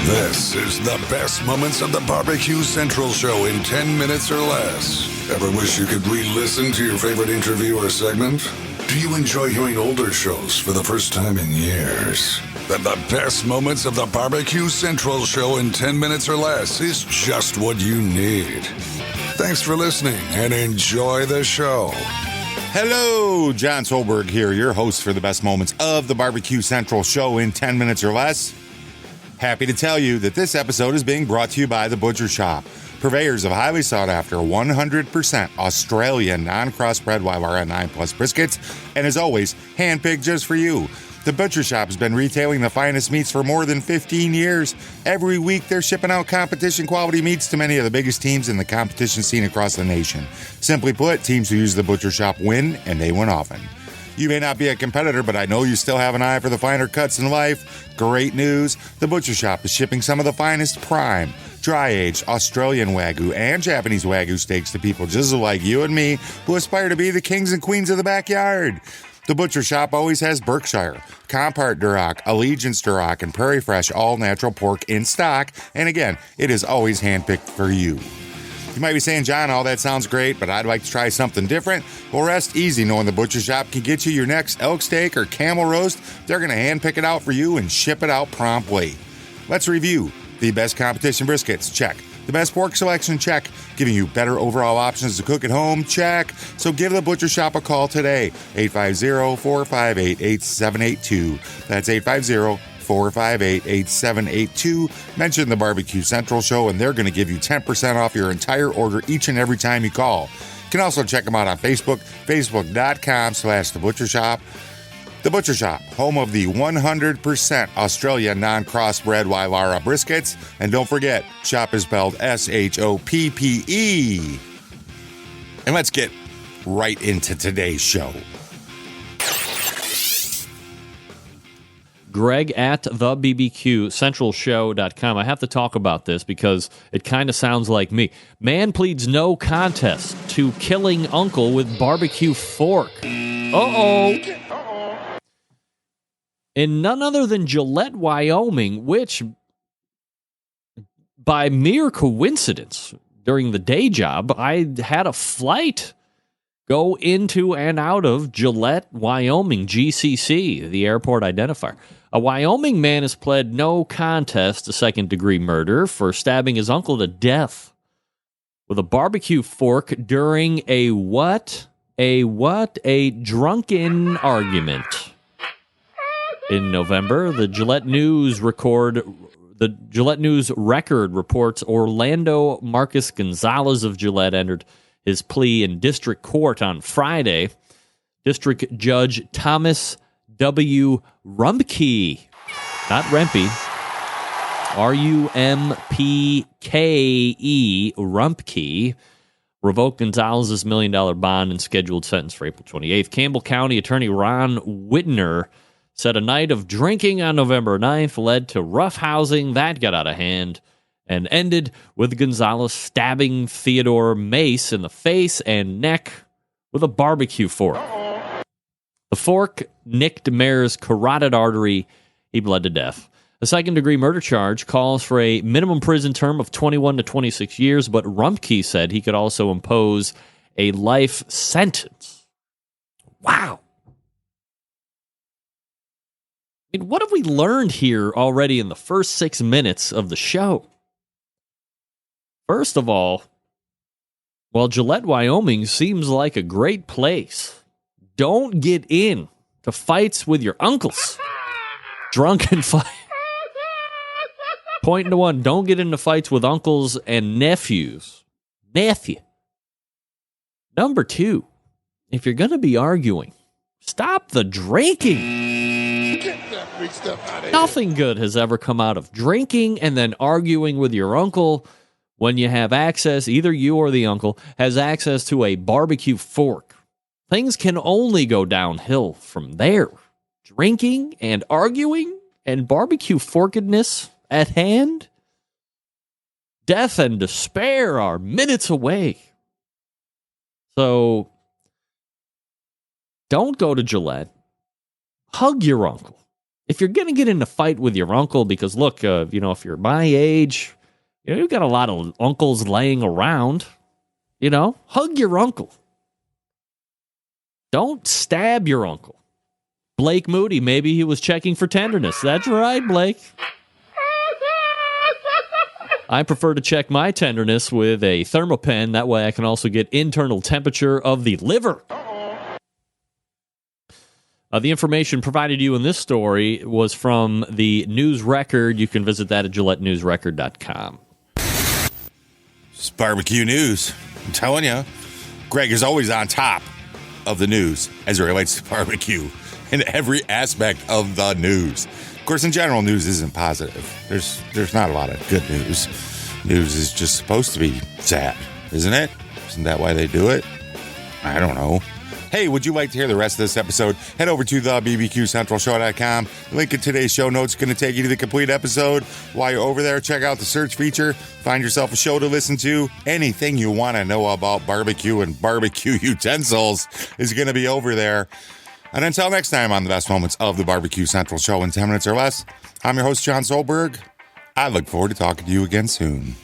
This is the best moments of the BBQ Central Show in 10 minutes or less. Ever wish you could re-listen to your favorite interview or segment? Do you enjoy hearing older shows for the first time in years? Then the best moments of the BBQ Central Show in 10 minutes or less is just what you need. Thanks for listening and enjoy the show. Hello, John Solberg here, your host for the best moments of the BBQ Central Show in 10 minutes or less. Happy to tell you that this episode is being brought to you by The Butcher Shop, purveyors of highly sought after 100% Australian non-crossbred Waillara 9 Plus briskets, and as always, handpicked just for you. The Butcher Shop has been retailing the finest meats for more than 15 years. Every week, they're shipping out competition quality meats to many of the biggest teams in the competition scene across the nation. Simply put, teams who use The Butcher Shop win, and they win often. You may not be a competitor, but I know you still have an eye for the finer cuts in life. Great news! The Butcher Shop is shipping some of the finest prime, dry-aged Australian Wagyu and Japanese Wagyu steaks to people just like you and me who aspire to be the kings and queens of the backyard. The Butcher Shop always has Berkshire, Compart Duroc, Allegiance Duroc, and Prairie Fresh all-natural pork in stock, and again, it is always handpicked for you. You might be saying, John, all that sounds great, but I'd like to try something different. Well, rest easy knowing the Butcher Shop can get you your next elk steak or camel roast. They're going to handpick it out for you and ship it out promptly. Let's review the best competition briskets. Check. The best pork selection. Check. Giving you better overall options to cook at home. Check. So give the Butcher Shop a call today. 850-458-8782. That's 850-458-8782. Mention the BBQ Central Show and they're going to give you 10% off your entire order each and every time you call. You can also check them out on Facebook, facebook.com/The Butcher Shop. The Butcher Shop, home of the 100% Australian non-crossbred Waillara briskets. And don't forget, shop is spelled SHOPPE. And let's get right into today's show. Greg at the BBQ centralshow.com. I have to talk about this because it kind of sounds like me. Man pleads no contest to killing uncle with barbecue fork. Uh-oh. In none other than Gillette, Wyoming, which, by mere coincidence, during the day job, I had a flight go into and out of Gillette, Wyoming, GCC, the airport identifier. A Wyoming man has pled no contest to second-degree murder for stabbing his uncle to death with a barbecue fork during a what? A drunken argument. In November, the Gillette News record reports Orlando Marcus Gonzalez of Gillette entered his plea in district court on Friday. District Judge Thomas W. Rumpke, not Rempe, Rumpke, Rumpke, revoked Gonzalez's $1 million bond and scheduled sentence for April 28th. Campbell County Attorney Ron Whitner said a night of drinking on November 9th led to roughhousing that got out of hand and ended with Gonzalez stabbing Theodore Mace in the face and neck with a barbecue fork. The fork nicked Mayor's carotid artery. He bled to death. A second-degree murder charge calls for a minimum prison term of 21 to 26 years, but Rumpke said he could also impose a life sentence. Wow. I mean, what have we learned here already in the first 6 minutes of the show? First of all, while Gillette, Wyoming seems like a great place, don't get in to fights with your uncles. Drunken fight. Point to one, don't get into fights with uncles and nephews. Number two, if you're going to be arguing, stop the drinking. Nothing good has ever come out of drinking and then arguing with your uncle when you have access, either you or the uncle, has access to a barbecue fork. Things can only go downhill from there. Drinking and arguing and barbecue forkedness at hand. Death and despair are minutes away. So, don't go to Gillette. Hug your uncle. If you're going to get in a fight with your uncle, because look, if you're my age, you've got a lot of uncles laying around, hug your uncle. Don't stab your uncle. Blake Moody, maybe he was checking for tenderness. That's right, Blake. I prefer to check my tenderness with a thermopen. That way I can also get internal temperature of the liver. The information provided you in this story was from the News Record. You can visit that at GilletteNewsRecord.com. It's barbecue news. I'm telling you, Greg is always on top of the news as it relates to barbecue in every aspect of the news. Of course, in general, news isn't positive. There's not a lot of good news. News is just supposed to be sad, isn't it? Isn't that why they do it? I don't know. Hey, would you like to hear the rest of this episode? Head over to the BBQCentralShow.com. Link in today's show notes is going to take you to the complete episode. While you're over there, check out the search feature. Find yourself a show to listen to. Anything you want to know about barbecue and barbecue utensils is going to be over there. And until next time on the best moments of the Barbecue Central Show in 10 minutes or less, I'm your host, John Solberg. I look forward to talking to you again soon.